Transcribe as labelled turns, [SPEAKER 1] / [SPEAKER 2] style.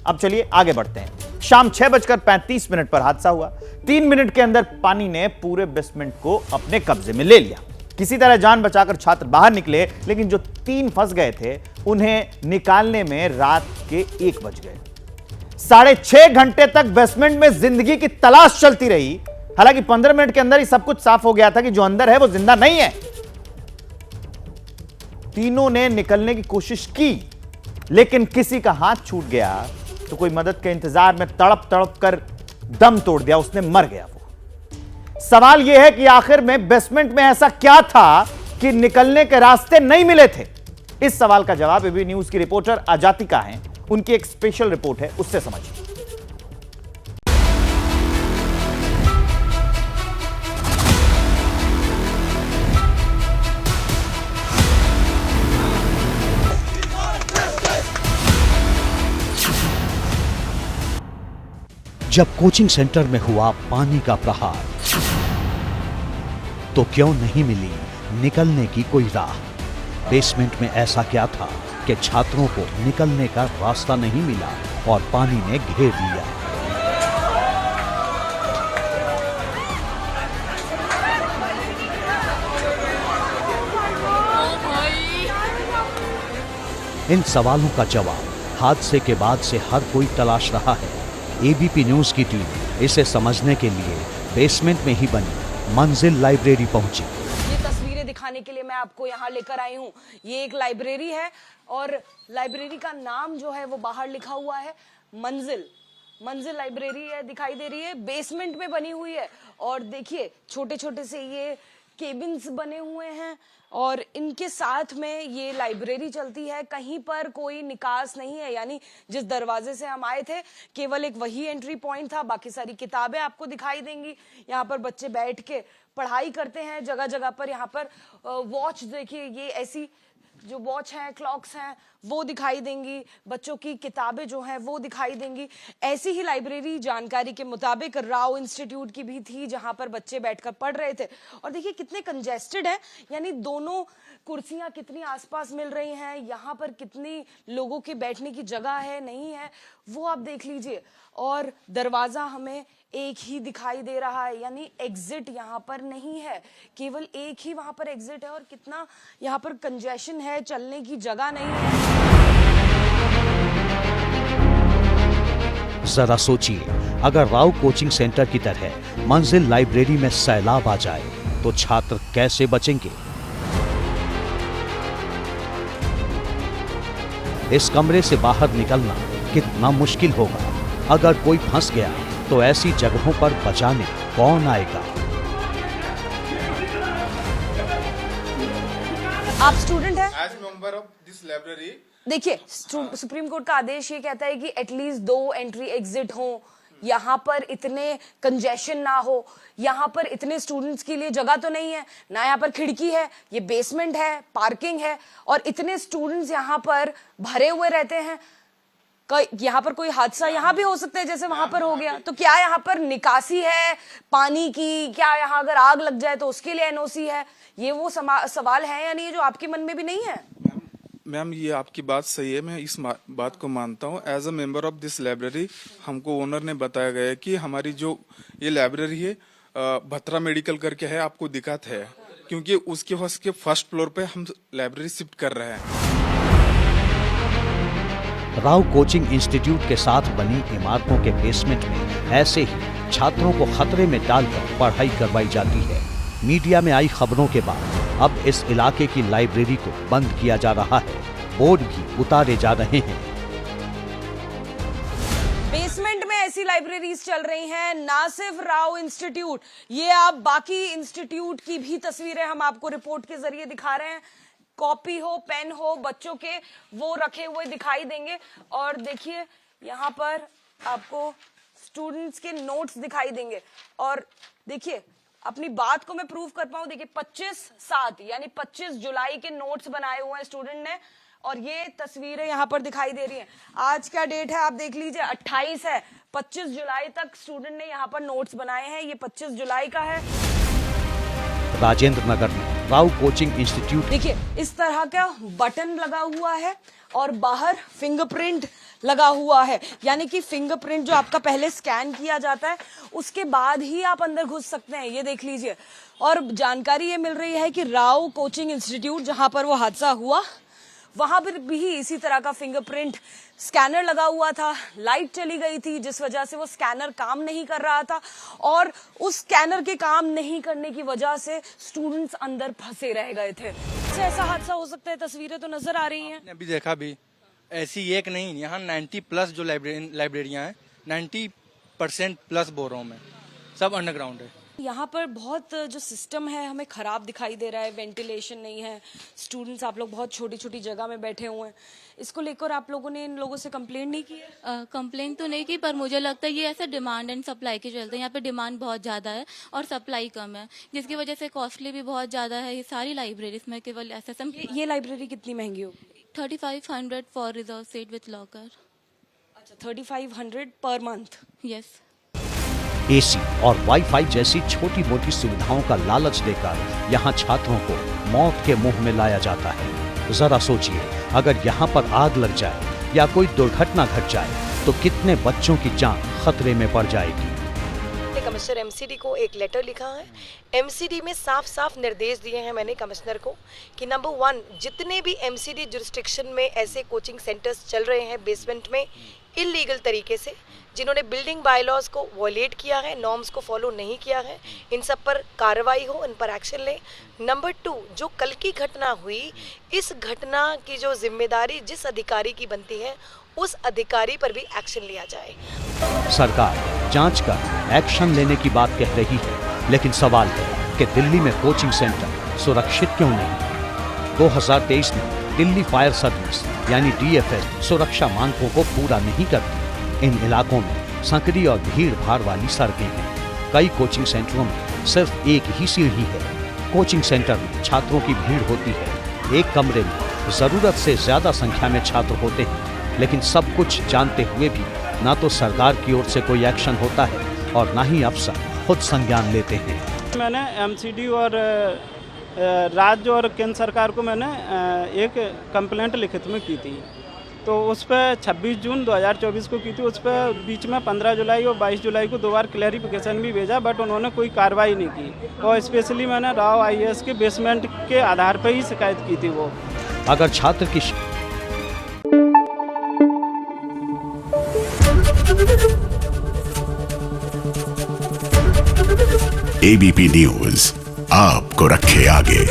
[SPEAKER 1] अब चलिए आगे बढ़ते हैं। शाम 6:35 पर हादसा हुआ। 3 मिनट के अंदर पानी ने पूरे बेसमेंट को अपने कब्जे में ले लिया। किसी तरह जान बचाकर छात्र बाहर निकले, लेकिन जो 3 फंस गए थे उन्हें निकालने में रात के 1 बज गए। 6.5 घंटे तक बेसमेंट में जिंदगी की तलाश चलती रही। हालांकि 15 मिनट के अंदर ही सब कुछ साफ हो गया था कि जो अंदर है वो जिंदा नहीं है। तीनों ने निकलने की कोशिश की, लेकिन किसी का हाथ छूट गया तो कोई मदद के इंतजार में तड़प तड़प कर दम तोड़ दिया, उसने मर गया वो। सवाल यह है कि आखिर में बेसमेंट में ऐसा क्या था कि निकलने के रास्ते नहीं मिले थे। इस सवाल का जवाब एबी न्यूज की रिपोर्टर अजातिका है, उनकी एक स्पेशल रिपोर्ट है, उससे समझिए।
[SPEAKER 2] जब कोचिंग सेंटर में हुआ पानी का प्रहार, तो क्यों नहीं मिली निकलने की कोई राह। बेसमेंट में ऐसा क्या था कि छात्रों को निकलने का रास्ता नहीं मिला और पानी ने घेर लिया। इन सवालों का जवाब हादसे के बाद से हर कोई तलाश रहा है। एबीपी न्यूज की टीम इसे समझने के लिए बेसमेंट में ही बनी मंजिल लाइब्रेरी पहुंची।
[SPEAKER 3] ये तस्वीरें दिखाने के लिए मैं आपको यहाँ लेकर आई हूँ। ये एक लाइब्रेरी है और लाइब्रेरी का नाम जो है वो बाहर लिखा हुआ है मंजिल। मंजिल लाइब्रेरी है, दिखाई दे रही है, बेसमेंट में बनी हुई है। और देखिए छोटे छोटे से ये केबिन्स बने हुए हैं और इनके साथ में ये लाइब्रेरी चलती है। कहीं पर कोई निकास नहीं है, यानी जिस दरवाजे से हम आए थे केवल एक वही एंट्री पॉइंट था। बाकी सारी किताबें आपको दिखाई देंगी। यहाँ पर बच्चे बैठ के पढ़ाई करते हैं। जगह जगह पर यहाँ पर वॉच, देखिए ये ऐसी जो वॉच हैं, क्लॉक्स हैं, वो दिखाई देंगी। बच्चों की किताबें जो हैं वो दिखाई देंगी। ऐसी ही लाइब्रेरी जानकारी के मुताबिक राव इंस्टीट्यूट की भी थी, जहां पर बच्चे बैठकर पढ़ रहे थे। और देखिए कितने कंजेस्टेड है, यानी दोनों कुर्सियां कितनी आसपास मिल रही हैं। यहाँ पर कितनी लोगों के बैठने की जगह है, नहीं है, वो आप देख लीजिए। और दरवाजा हमें एक ही दिखाई दे रहा है, यानी एग्जिट यहाँ पर नहीं है, केवल एक ही वहां पर एग्जिट है। और कितना यहाँ पर कंजेशन है, चलने की जगह नहीं है।
[SPEAKER 2] जरा सोचिए, अगर राव कोचिंग सेंटर की तरह मंजिल लाइब्रेरी में सैलाब आ जाए तो छात्र कैसे बचेंगे। इस कमरे से बाहर निकलना कितना मुश्किल होगा। अगर कोई फंस गया तो ऐसी जगहों पर बचाने कौन आएगा।
[SPEAKER 3] आप स्टूडेंट हैं?
[SPEAKER 4] As member of this library,
[SPEAKER 3] देखिए सुप्रीम कोर्ट का आदेश ये कहता है कि एटलीस्ट 2 एंट्री एग्जिट हो, यहाँ पर इतने कंजेशन ना हो। यहाँ पर इतने स्टूडेंट्स के लिए जगह तो नहीं है ना, यहाँ पर खिड़की है, ये बेसमेंट है, पार्किंग है और इतने स्टूडेंट्स यहाँ पर भरे हुए रहते हैं। यहाँ पर कोई हादसा यहाँ भी हो सकता है जैसे वहां पर हो गया। तो क्या यहाँ पर निकासी है पानी की? क्या यहाँ अगर आग लग जाए तो उसके लिए एनओसी है? ये वो सवाल है या नहीं जो आपके मन में भी नहीं है?
[SPEAKER 4] मैम ये आपकी बात सही है, मैं इस बात को मानता हूँ। As a member of this library हमको ओनर ने बताया गया है कि हमारी जो ये लाइब्रेरी है भत्रा मेडिकल करके है, आपको दिक्कत है, क्योंकि उसके फर्स्ट फ्लोर पे हम लाइब्रेरी शिफ्ट कर रहे हैं।
[SPEAKER 2] राव कोचिंग इंस्टीट्यूट के साथ बनी इमारतों के बेसमेंट में ऐसे ही छात्रों को खतरे में डालकर पढ़ाई करवाई जाती है। मीडिया में आई खबरों के बाद अब इस इलाके की लाइब्रेरी को बंद किया जा रहा है, बोर्ड भी उतारे जा रहे हैं।
[SPEAKER 3] बेसमेंट में ऐसी लाइब्रेरीज चल रही हैं, ना सिर्फ राव इंस्टीट्यूट, ये आप बाकी इंस्टीट्यूट की भी तस्वीरें हम आपको रिपोर्ट के जरिए दिखा रहे हैं। कॉपी हो, पेन हो बच्चों के, वो रखे हुए दिखाई देंगे। और देखिए यहाँ पर आपको स्टूडेंट्स के नोट्स दिखाई देंगे। और देखिए अपनी बात को मैं प्रूव कर पाऊं, देखिए 25/7 यानी 25 जुलाई के नोट्स बनाए हुए हैं स्टूडेंट ने। और ये तस्वीरें यहाँ पर दिखाई दे रही हैं। आज क्या डेट है आप देख लीजिए, 28 है। 25 जुलाई तक स्टूडेंट ने यहाँ पर नोट्स बनाए हैं। ये 25 जुलाई का है।
[SPEAKER 2] राजेंद्र नगर में राव कोचिंग इंस्टीट्यूट,
[SPEAKER 3] देखिए इस तरह का बटन लगा हुआ है और बाहर फिंगरप्रिंट लगा हुआ है, यानी कि फिंगरप्रिंट जो आपका पहले स्कैन किया जाता है उसके बाद ही आप अंदर घुस सकते हैं। ये देख लीजिए। और जानकारी ये मिल रही है कि राव कोचिंग इंस्टीट्यूट जहां पर वो हादसा हुआ वहां पर भी इसी तरह का फिंगरप्रिंट स्कैनर लगा हुआ था। लाइट चली गई थी जिस वजह से वो स्कैनर काम नहीं कर रहा था और उस स्कैनर के काम नहीं करने की वजह से स्टूडेंट्स अंदर फंसे रह गए थे। ऐसा हादसा हो सकता है। तस्वीरें तो नजर आ रही हैं।
[SPEAKER 5] अभी देखा भी ऐसी एक नहीं, यहाँ 90+ जो लाइब्रेरियां हैं 90% प्लस बोल रहा हूँ मैं, सब अंडरग्राउंड है।
[SPEAKER 3] यहाँ पर बहुत जो सिस्टम है हमें खराब दिखाई दे रहा है, वेंटिलेशन नहीं है, स्टूडेंट्स आप लोग बहुत छोटी छोटी जगह में बैठे हुए हैं। इसको लेकर आप लोगों ने इन लोगों से कंप्लेंट नहीं की है?
[SPEAKER 6] कंप्लेंट तो नहीं की, पर मुझे लगता है ये ऐसा डिमांड एंड सप्लाई के चलते हैं। यहाँ पे डिमांड बहुत ज़्यादा है और सप्लाई कम है, जिसकी वजह से कॉस्टली भी बहुत ज़्यादा है ये सारी लाइब्रेरीज में। केवल SSM
[SPEAKER 3] ये लाइब्रेरी कितनी महंगी होगी?
[SPEAKER 6] 3500 for reserve seat with locker.
[SPEAKER 3] अच्छा, 3500 पर मंथ।
[SPEAKER 6] यस।
[SPEAKER 2] एसी और वाईफाई जैसी छोटी मोटी सुविधाओं का लालच देकर यहाँ छात्रों को मौत के मुंह में लाया जाता है। जरा सोचिए, अगर यहाँ पर आग लग जाए या कोई दुर्घटना घट जाए तो कितने बच्चों की जान खतरे में पड़ जाएगी।
[SPEAKER 7] कमिश्नर एमसीडी को एक लेटर लिखा है। एमसीडी में साफ साफ निर्देश दिए हैं मैंने कमिश्नर को कि नंबर 1, जितने भी एमसीडी जुरिस्डिक्शन में ऐसे कोचिंग सेंटर्स चल रहे हैं बेसमेंट में इलीगल तरीके से, जिन्होंने बिल्डिंग बायलॉज को वॉयलेट किया है, नॉर्म्स को फॉलो नहीं किया है, इन सब पर कार्रवाई हो, इन पर एक्शन ले। नंबर 2, जो कल की घटना हुई, इस घटना की जो जिम्मेदारी जिस अधिकारी की बनती है उस अधिकारी पर भी एक्शन लिया जाए।
[SPEAKER 2] सरकार जांच कर एक्शन लेने की बात कह रही है, लेकिन सवाल है कि दिल्ली में कोचिंग सेंटर सुरक्षित क्यों नहीं? 2023 में दिल्ली फायर सर्विस यानी DFS सुरक्षा मानकों को पूरा नहीं करती। इन इलाकों में संकरी और भीड़ भाड़ वाली सड़कें हैं। कई कोचिंग सेंटरों में सिर्फ एक ही सीढ़ी है। कोचिंग सेंटर में छात्रों की भीड़ होती है। एक कमरे में जरूरत से ज्यादा संख्या में छात्र होते हैं, लेकिन सब कुछ जानते हुए भी ना तो सरकार की ओर से कोई एक्शन होता है और ना ही अफसर खुद संज्ञान लेते हैं।
[SPEAKER 8] मैंने एमसीडी और राज्य और केंद्र सरकार को मैंने एक कंप्लेंट लिखित में की थी, तो उस पर 26 जून 2024 को की थी। उस पर बीच में 15 जुलाई और 22 जुलाई को 2 बार क्लैरिफिकेशन भी भेजा, बट उन्होंने कोई कार्रवाई नहीं की। और स्पेशली मैंने राव IAS के बेसमेंट के आधार पर ही शिकायत की थी। वो
[SPEAKER 2] अगर छात्र की
[SPEAKER 9] ABP न्यूज़ आपको रखे आगे।